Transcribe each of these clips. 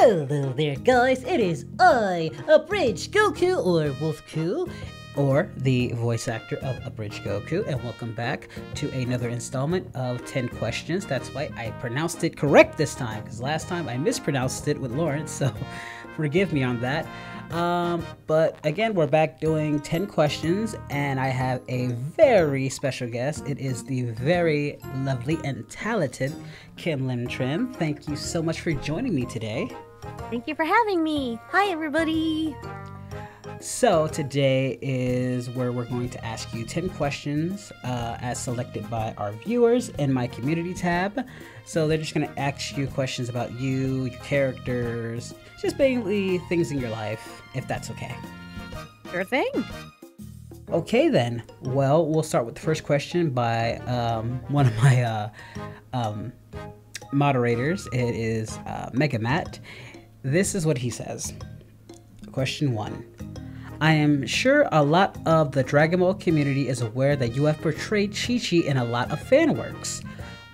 Hello there, guys. It is I, Abridged Goku, or Wolfku, or the voice actor of Abridged Goku, and welcome back to another installment of 10 questions. That's why I pronounced it correct this time, because last time I mispronounced it with Lawrence, so forgive me on that. But again, we're back doing 10 questions, and I have a very special guest. It is the very lovely and talented Kim Lim Trim. Thank you so much for joining me today. Thank you for having me. Hi, everybody. So today is where we're going to ask you 10 questions as selected by our viewers in my community tab. So they're just going to ask you questions about you, your characters, just basically things in your life, if that's okay. Sure thing. Okay then. Well, we'll start with the first question by one of my moderators. It is Mega Matt. This is what he says. Question 1. I am sure a lot of the Dragon Ball community is aware that you have portrayed Chichi in a lot of fan works,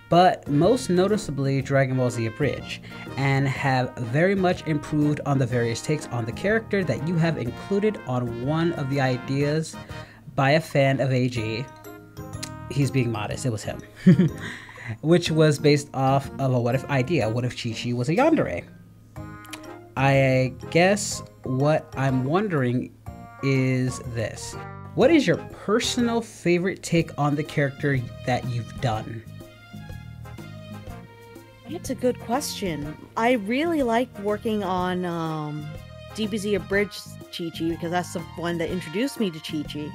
but most noticeably Dragon Ball Z Abridged, and have very much improved on the various takes on the character that you have included on one of the ideas by a fan of AG. He's being modest, it was him. Which was based off of a what if idea. What if Chichi was a yandere? I guess what I'm wondering is this. What is your personal favorite take on the character that you've done? That's a good question. I really like working on Dbz Abridged Chichi because that's the one that introduced me to Chichi.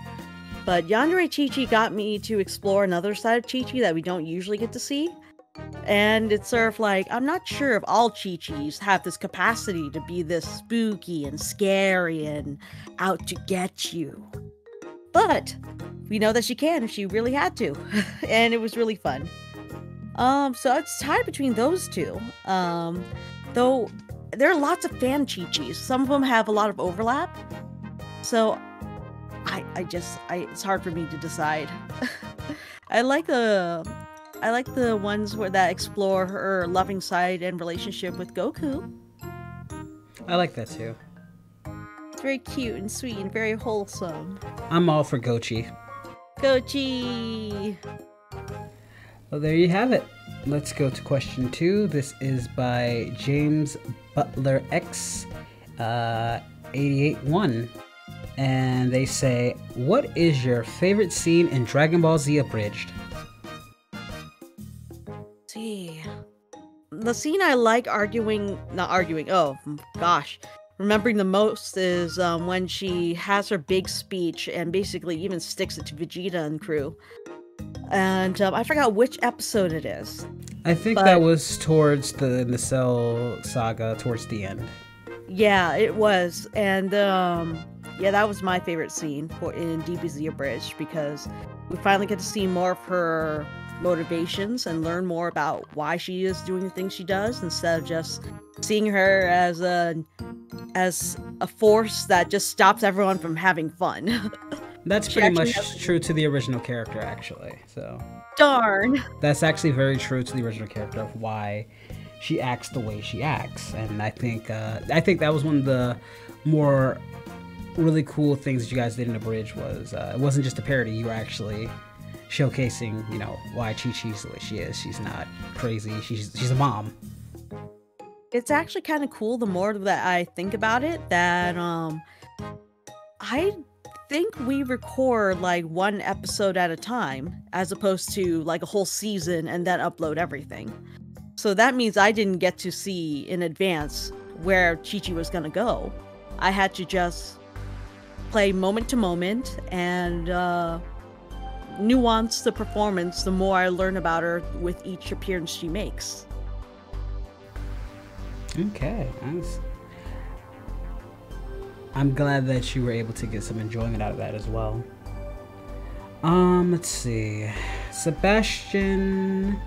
But Yandere Chichi got me to explore another side of Chichi that we don't usually get to see. And it's sort of like, I'm not sure if all Chichis have this capacity to be this spooky and scary and out to get you. But we know that she can if she really had to. And it was really fun. So it's tied between those two. Though there are lots of fan Chichis. Some of them have a lot of overlap. So it's hard for me to decide. I like the ones that explore her loving side and relationship with Goku. I like that too. It's very cute and sweet and very wholesome. I'm all for Gochi. Gochi! Well, there you have it. Let's go to question 2. This is by James Butler X 881. And they say, what is your favorite scene in Dragon Ball Z Abridged? The scene I like remembering the most is when she has her big speech and basically even sticks it to Vegeta and crew. And I forgot which episode it is. I think that was towards the Cell saga, towards the end. Yeah, it was. And yeah, that was my favorite scene in Dbz Abridged because we finally get to see more of her motivations and learn more about why she is doing the things she does instead of just seeing her as a force that just stops everyone from having fun. That's pretty much true to the original character, actually. So darn. That's actually very true to the original character of why she acts the way she acts, and I think that was one of the more really cool things that you guys did in Abridged was it wasn't just a parody. You were actually showcasing, why Chi-Chi's the way she is. She's not crazy. She's a mom. It's actually kind of cool the more that I think about it that I think we record like one episode at a time as opposed to like a whole season and then upload everything. So that means I didn't get to see in advance where Chichi was gonna go. I had to just play moment to moment and nuance the performance the more I learn about her with each appearance she makes. Okay, nice. I'm glad that you were able to get some enjoyment out of that as well. Let's see. Sebastian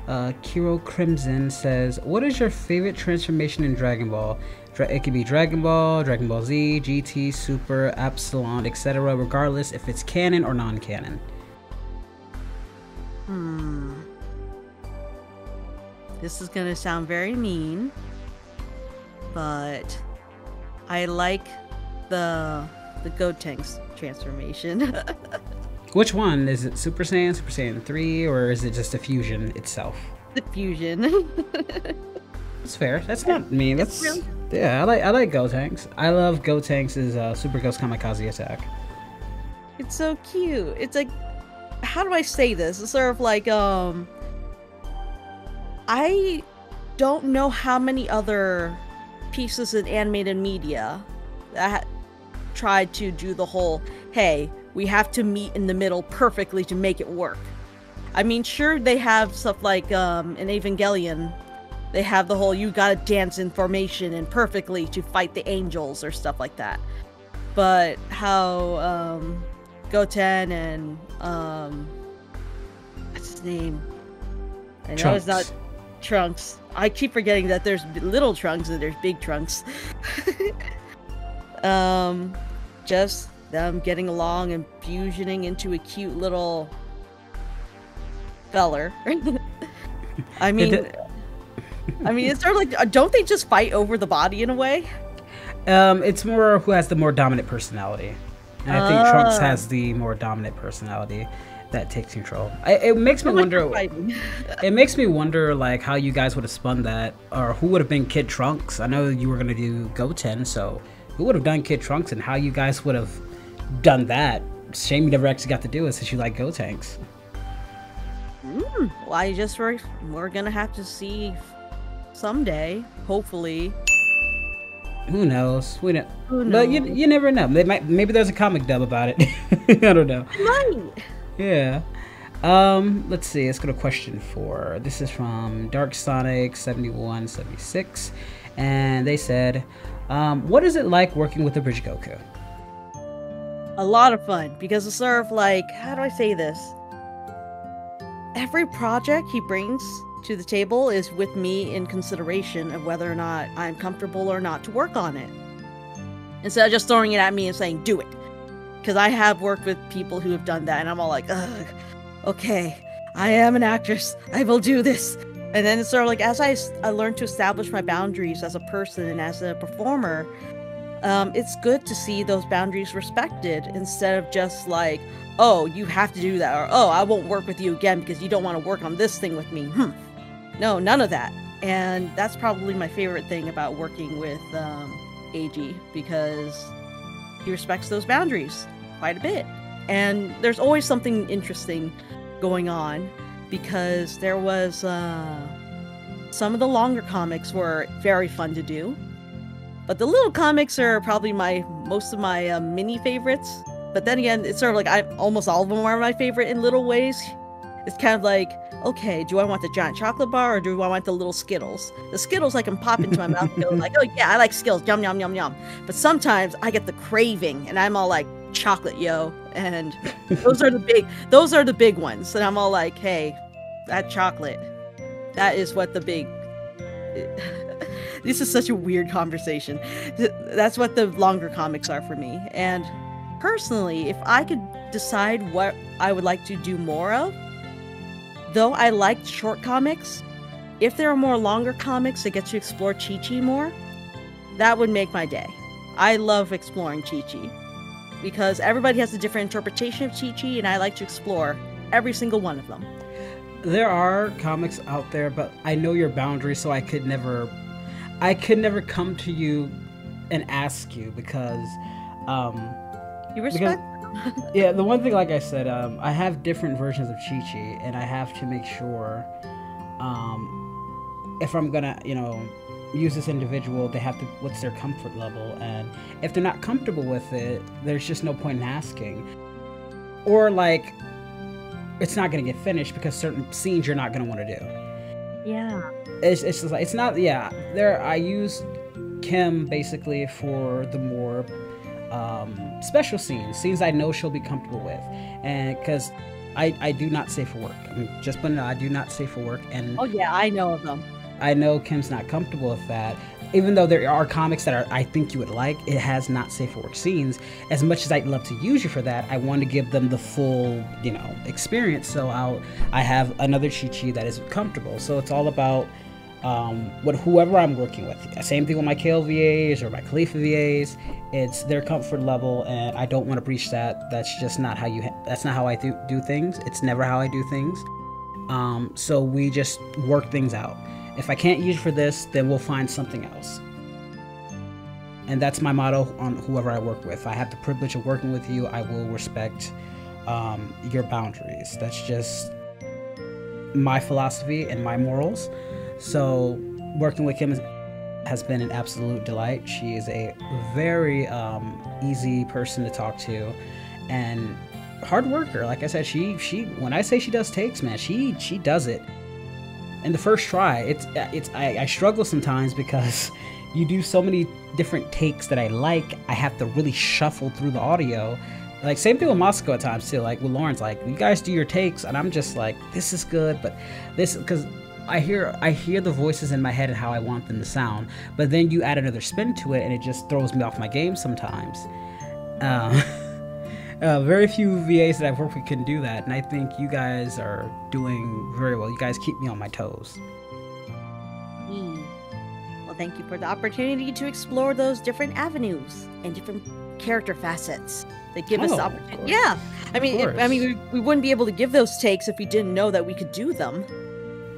Kiro Crimson says, what is your favorite transformation in Dragon Ball? It could be Dragon Ball Z, GT, Super, Epsilon, etc., regardless if it's canon or non-canon. This is gonna sound very mean, but I like the Gotenks transformation. Which one? Is it Super Saiyan 3, or is it just a fusion itself? The fusion. That's fair. That's not me. That's really... yeah. I like Gotenks. I love Gotenks' Super Ghost Kamikaze attack. It's so cute. It's like, how do I say this? It's sort of like I don't know how many other pieces in animated media that tried to do the whole, hey, we have to meet in the middle perfectly to make it work. I mean, sure, they have stuff like in Evangelion, they have the whole you gotta dance in formation and perfectly to fight the angels or stuff like that. But how Goten and what's his name? I know Trunks. it's not Trunks. I keep forgetting that there's little Trunks and there's big Trunks. Just them getting along and fusioning into a cute little feller. I mean, it's sort of like, don't they just fight over the body in a way? It's more who has the more dominant personality. And I think Trunks has the more dominant personality that takes control. It makes me wonder. It makes me wonder, like, how you guys would have spun that, or who would have been Kid Trunks. I know you were gonna do Goten, so who would have done Kid Trunks, and how you guys would have done that? Shame you never actually got to do it since you like Gotenks. Well, we're gonna have to see someday, hopefully. Who knows? We don't. Who knows? But you never know. Maybe there's a comic dub about it. I don't know. It might. Yeah. Let's see. Let's go to question 4. This is from Dark Sonic 7176, and they said, "What is it like working with Abridged Goku?" A lot of fun, because it's sort of like, how do I say this? Every project he brings to the table is with me in consideration of whether or not I'm comfortable or not to work on it. Instead of just throwing it at me and saying, do it. Because I have worked with people who have done that, and I'm all like, ugh, okay, I am an actress, I will do this. And then it's sort of like, as I learn to establish my boundaries as a person and as a performer, it's good to see those boundaries respected, instead of just like, oh, you have to do that, or oh, I won't work with you again because you don't want to work on this thing with me. No, none of that. And that's probably my favorite thing about working with AG, because he respects those boundaries quite a bit. And there's always something interesting going on, because there was some of the longer comics were very fun to do, but the little comics are probably most of my mini favorites. But then again, it's sort of like almost all of them are my favorite in little ways. It's kind of like, okay, do I want the giant chocolate bar, or do I want the little Skittles? The Skittles I can pop into my mouth and go like, oh yeah, I like Skittles, yum yum yum yum. But sometimes I get the craving, and I'm all like, chocolate, yo. And those are the big ones. And I'm all like, hey, that chocolate, that is what the big. This is such a weird conversation. That's what the longer comics are for me. And personally, if I could decide what I would like to do more of, though I liked short comics, if there are more longer comics that get to explore Chichi more, that would make my day. I love exploring Chichi, because everybody has a different interpretation of Chichi, and I like to explore every single one of them. There are comics out there, but I know your boundaries, so I could never come to you and ask you, because You respect? Yeah, the one thing, like I said, I have different versions of Chichi, and I have to make sure if I'm gonna, use this individual, they have to, what's their comfort level, and if they're not comfortable with it, there's just no point in asking. Or like, it's not gonna get finished because certain scenes you're not gonna want to do. Yeah. It's just like, it's not, yeah. I use Kim basically for the more special scenes I know she'll be comfortable with, and because I do not say for work. I mean, just putting it out, I do not say for work, and oh yeah, I know of them. I know Kim's not comfortable with that. Even though there are comics that I think you would like, it has not safe for work scenes. As much as I'd love to use you for that, I want to give them the full, experience. So I have another Chichi that is comfortable. So it's all about with whoever I'm working with. Same thing with my Kale VAs or my Khalifa VAs. It's their comfort level, and I don't want to breach that. That's just not how that's not how I do things. It's never how I do things. So we just work things out. If I can't use it for this, then we'll find something else. And that's my motto on whoever I work with. If I have the privilege of working with you, I will respect your boundaries. That's just my philosophy and my morals. So working with Kim has been an absolute delight. She is a very easy person to talk to, and hard worker. Like I said, she when I say she does takes, man, she does it. In the first try, I struggle sometimes because you do so many different takes that I like. I have to really shuffle through the audio. Like, same thing with Moscow at times too. Like with Lawrence, like, you guys do your takes, and I'm just like, this is good, but this, because I hear the voices in my head and how I want them to sound, but then you add another spin to it, and it just throws me off my game sometimes. Very few VAs that I've worked with can do that, and I think you guys are doing very well. You guys keep me on my toes. Well, thank you for the opportunity to explore those different avenues and different character facets that give us the opportunity. Yeah, I mean, we wouldn't be able to give those takes if we didn't know that we could do them.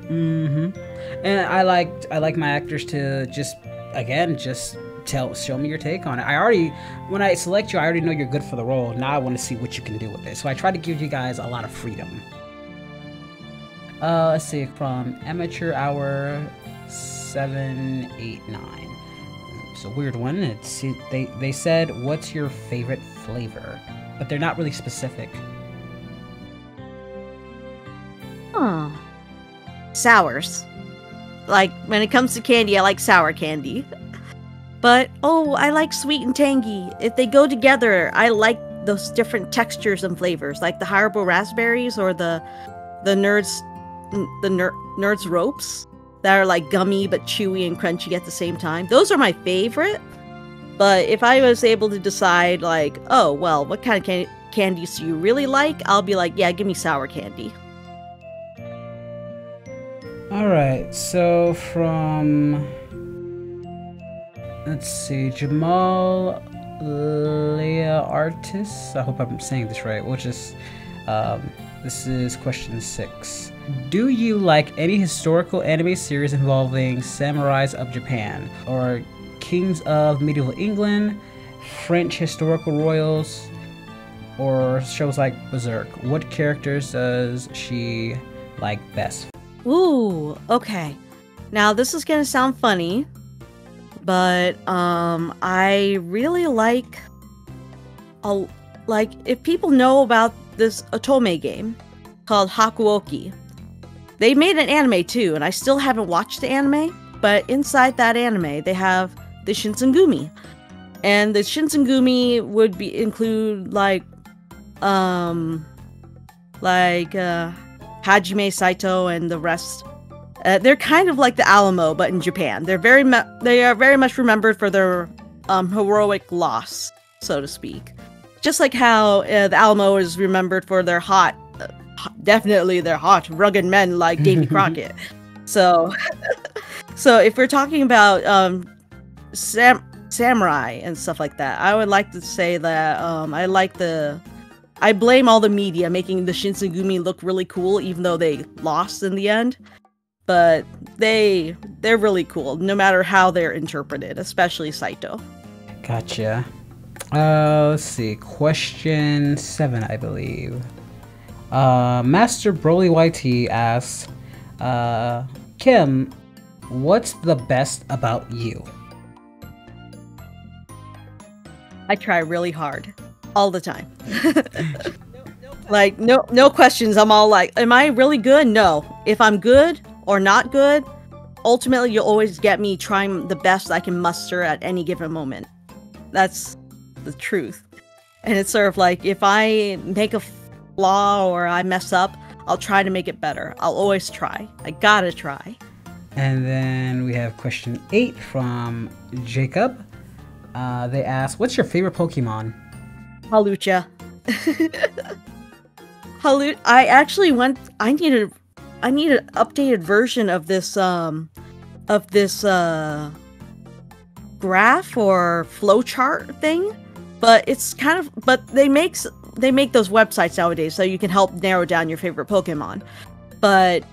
And I like my actors to just show me your take on it. When I select you, I already know you're good for the role. Now I want to see what you can do with it. So I try to give you guys a lot of freedom. Let's see, from Amateur Hour 789. It's a weird one. They said, what's your favorite flavor? But they're not really specific. Huh. Sours. Like, when it comes to candy, I like sour candy. But, I like sweet and tangy. If they go together, I like those different textures and flavors, like the Haribo raspberries or the Nerds ropes that are like gummy but chewy and crunchy at the same time. Those are my favorite. But if I was able to decide, like, what kind of candies do you really like? I'll be like, yeah, give me sour candy. Alright, so from, let's see, Jamal Leah Artis, I hope I'm saying this right, this is question 6. Do you like any historical anime series involving samurais of Japan, or kings of medieval England, French historical royals, or shows like Berserk? What characters does she like best? Ooh, okay. Now this is gonna sound funny, but I really like if people know about this Otome game called Hakuoki. They made an anime too, and I still haven't watched the anime, but inside that anime they have the Shinsengumi. And the Shinsengumi would include Hajime Saito and the rest. They're kind of like the Alamo, but in Japan. They are very much remembered for their heroic loss, so to speak. Just like how the Alamo is remembered for their definitely their hot, rugged men like Davy Crockett. So if we're talking about samurai and stuff like that, I would like to say that I blame all the media making the Shinsengumi look really cool, even though they lost in the end. But they're really cool, no matter how they're interpreted, especially Saito. Gotcha. Let's see. Question 7, I believe. Master Broly YT asks, Kim, what's the best about you? I try really hard. All the time. Like, no questions. I'm all like, am I really good? No. If I'm good or not good, ultimately you'll always get me trying the best I can muster at any given moment. That's the truth. And it's sort of like, if I make a flaw or I mess up, I'll try to make it better. I'll always try. I gotta try. And then we have question 8 from Jacob. They ask, what's your favorite Pokemon? Halucha. I actually I need an updated version of this of this graph or flowchart thing, but it's kind of, but they make those websites nowadays so you can help narrow down your favorite Pokemon. But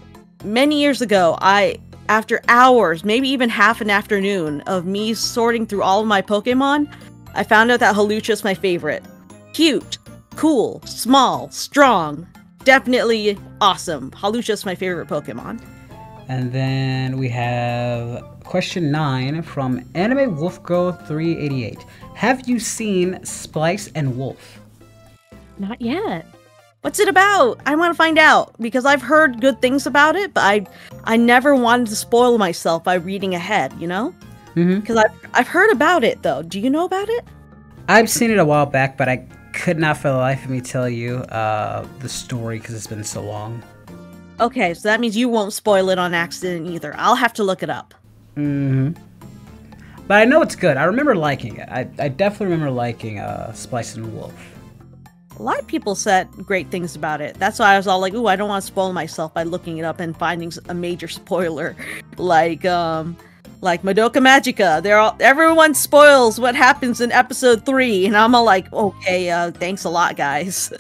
many years ago, after hours, maybe even half an afternoon of me sorting through all of my Pokemon, I found out that Hawlucha's my favorite. Cute, cool, small, strong, definitely awesome. Hawlucha's my favorite Pokemon. And then we have question 9 from Anime Wolf Girl 388. Have you seen Splice and Wolf? Not yet. What's it about? I want to find out, because I've heard good things about it, but I never wanted to spoil myself by reading ahead, you know? Because I've heard about it, though. Do you know about it? I've seen it a while back, but I could not for the life of me tell you the story because it's been so long. Okay, so that means you won't spoil it on accident either. I'll have to look it up. But I know it's good. I remember liking it. I definitely remember liking Splice and Wolf. A lot of people said great things about it. That's why I was all like, ooh, I don't want to spoil myself by looking it up and finding a major spoiler. Like Madoka Magica. Everyone spoils what happens in episode 3. And I'm all like, okay, thanks a lot, guys.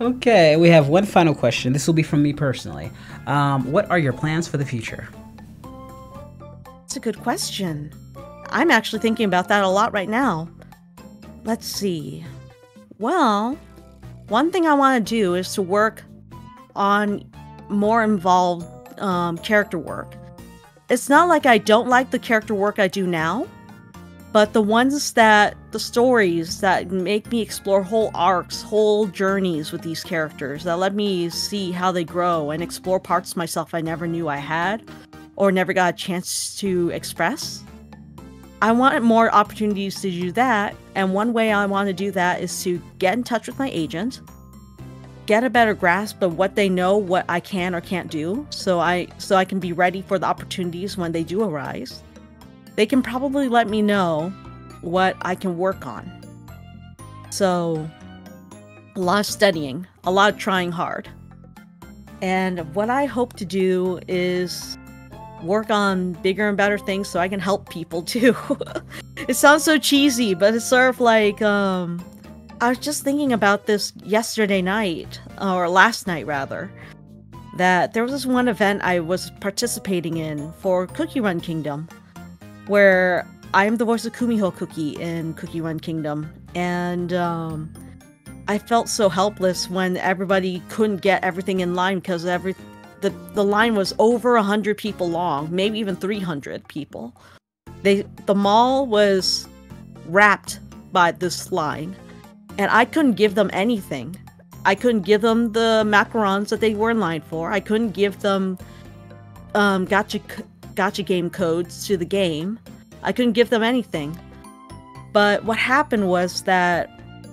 Okay, we have one final question. This will be from me personally. What are your plans for the future? That's a good question. I'm actually thinking about that a lot right now. Let's see. Well, one thing I want to do is to work on more involved character work. It's not like I don't like the character work I do now, but the stories that make me explore whole arcs, whole journeys with these characters, that let me see how they grow and explore parts of myself I never knew I had or never got a chance to express. I want more opportunities to do that, and one way I want to do that is to get in touch with my agent, get a better grasp of what they know, what I can or can't do, so I can be ready for the opportunities when they do arise. They can probably let me know what I can work on. So, a lot of studying, a lot of trying hard. And what I hope to do is work on bigger and better things so I can help people too. It sounds so cheesy, but it's sort of like, I was just thinking about this yesterday night, or last night rather, that there was this one event I was participating in for Cookie Run Kingdom, where I am the voice of Kumiho Cookie in Cookie Run Kingdom, and I felt so helpless when everybody couldn't get everything in line because the line was over 100 people long, maybe even 300 people. The mall was wrapped by this line, and I couldn't give them anything. I couldn't give them the macarons that they were in line for. I couldn't give them gacha game codes to the game. I couldn't give them anything. But what happened was that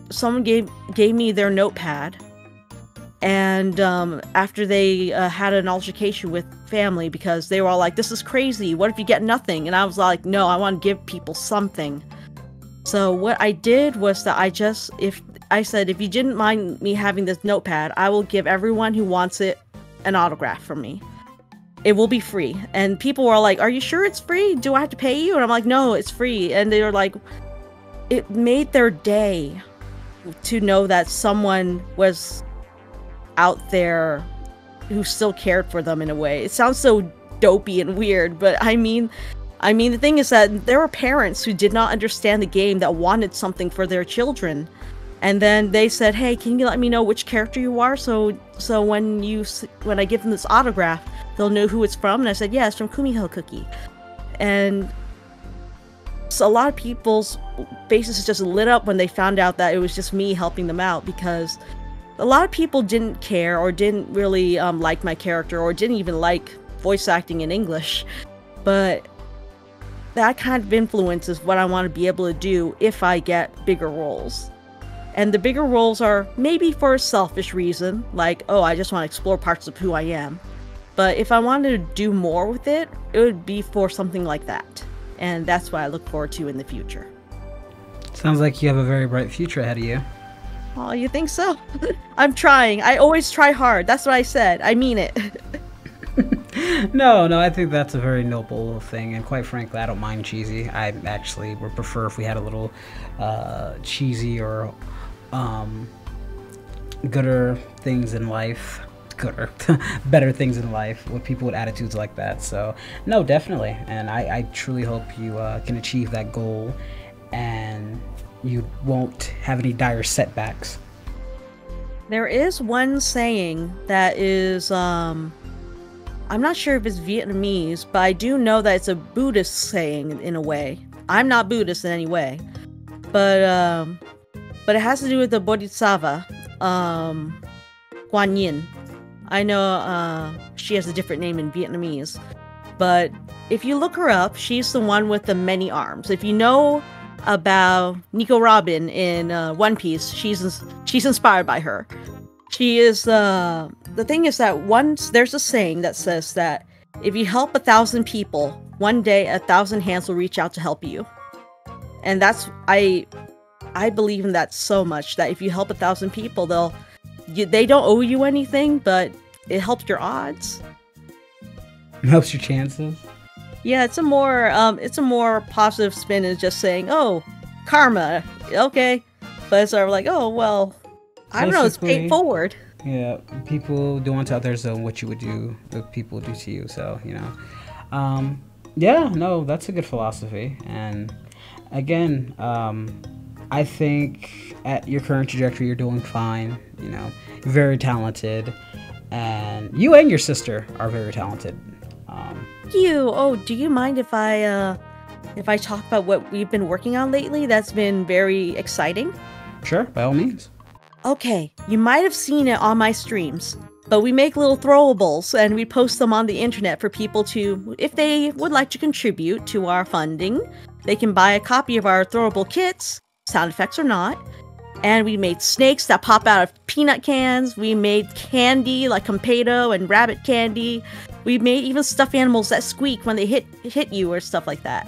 someone gave me their notepad, and after they had an altercation with family because they were all like, this is crazy, what if you get nothing? And I was like, no, I want to give people something. So what I did was that I said, if you didn't mind me having this notepad, I will give everyone who wants it an autograph from me. It will be free. And people were like, are you sure it's free? Do I have to pay you? And I'm like, no, it's free. And they were like, it made their day to know that someone was out there who still cared for them in a way. It sounds so dopey and weird, but I mean the thing is that there were parents who did not understand the game that wanted something for their children, and then they said, hey, can you let me know which character you are, so when I give them this autograph, they'll know who it's from. And I said, yeah, it's from Kumiho Cookie. And so a lot of people's faces just lit up when they found out that it was just me helping them out, because a lot of people didn't care or didn't really like my character or didn't even like voice acting in English. But that kind of influences what I want to be able to do if I get bigger roles. And the bigger roles are maybe for a selfish reason, like, oh, I just want to explore parts of who I am. But if I wanted to do more with it, it would be for something like that. And that's what I look forward to in the future. Sounds like you have a very bright future ahead of you. Oh, you think so? I'm trying. I always try hard. That's what I said. I mean it. No, I think that's a very noble thing, and quite frankly, I don't mind cheesy. I actually would prefer if we had a little cheesy or gooder things in life. Gooder, better things in life with people with attitudes like that. So, no, definitely, and I truly hope you can achieve that goal, and you won't have any dire setbacks. There is one saying that is, I'm not sure if it's Vietnamese, but I do know that it's a Buddhist saying in a way. I'm not Buddhist in any way, but it has to do with the Bodhisattva, Guan Yin. I know she has a different name in Vietnamese, but if you look her up, she's the one with the many arms. If you know about Nico Robin in One Piece, she's inspired by her. She is the thing is that once there's a saying that says that if you help 1,000 people, one day 1,000 hands will reach out to help you. And that's I believe in that so much, that if you help 1,000 people, they don't owe you anything, but it helps your odds. It helps your chances. Yeah, it's a more positive spin is just saying, oh, karma, okay, but it's sort of like, oh well, I don't know, it's paid forward. Yeah, people do unto others what you would do, what people do to you. So yeah, no, that's a good philosophy. And again, I think at your current trajectory, you're doing fine. You know, very talented, and you and your sister are very talented. Do you mind if I talk about what we've been working on lately? That's been very exciting. Sure, by all means. Okay, you might have seen it on my streams, but we make little throwables and we post them on the internet for people to, if they would like to contribute to our funding, they can buy a copy of our throwable kits, sound effects or not. And we made snakes that pop out of peanut cans. We made candy like Competo and rabbit candy. We made even stuffed animals that squeak when they hit you or stuff like that.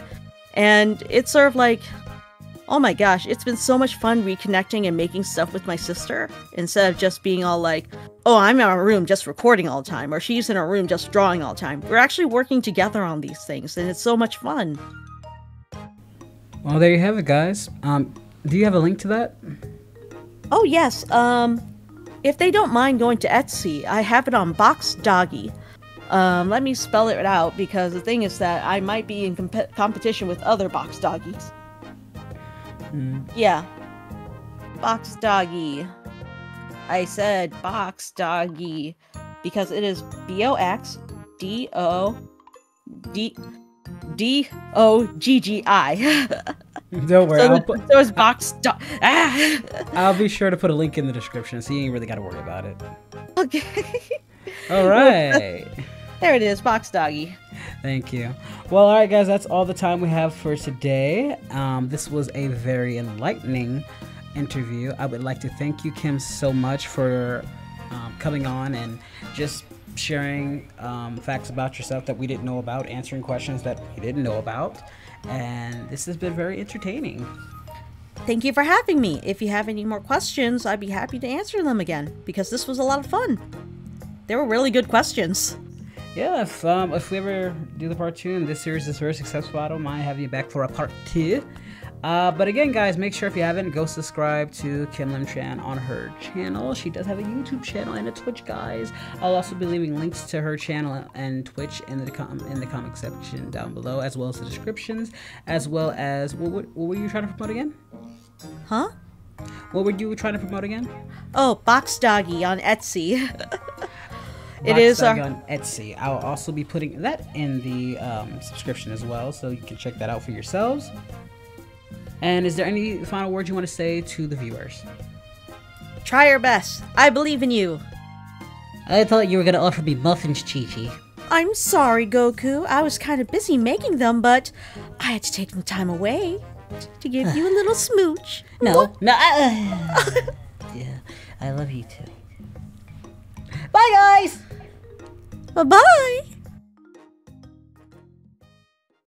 And it's sort of like, oh my gosh, it's been so much fun reconnecting and making stuff with my sister, instead of just being all like, oh, I'm in our room just recording all the time, or she's in her room just drawing all the time. We're actually working together on these things, and it's so much fun. Well, there you have it, guys. Do you have a link to that? Oh yes, if they don't mind going to Etsy, I have it on Box Doggy. Let me spell it out, because the thing is that I might be in competition with other Box Doggies. Yeah. Box Doggy. I said Box Doggy because it is BOXDOGGI. Don't worry. So it's Box Dog. I'll be sure to put a link in the description, so you ain't really got to worry about it. Okay. All right. There it is, Box Doggy. Thank you. Well, all right, guys, that's all the time we have for today. This was a very enlightening interview. I would like to thank you, Kim, so much for coming on and just sharing facts about yourself that we didn't know about, answering questions that we didn't know about. And this has been very entertaining. Thank you for having me. If you have any more questions, I'd be happy to answer them again, because this was a lot of fun. They were really good questions. Yeah, if we ever do the part 2 and this series is very successful, I don't mind having you back for a part 2. But again, guys, make sure if you haven't, go subscribe to Kim Lim Chan on her channel. She does have a YouTube channel and a Twitch, guys. I'll also be leaving links to her channel and Twitch in the comment section down below, as well as the descriptions, as well as what were you trying to promote again? Huh? What were you trying to promote again? Oh, Box Doggy on Etsy. It is on Etsy. I'll also be putting that in the subscription as well, so you can check that out for yourselves. And is there any final words you want to say to the viewers? Try your best. I believe in you. I thought you were going to offer me muffins, Chichi. I'm sorry, Goku. I was kind of busy making them, but I had to take some time away to give you a little smooch. No. Yeah, I love you too. Bye, guys! Bye-bye!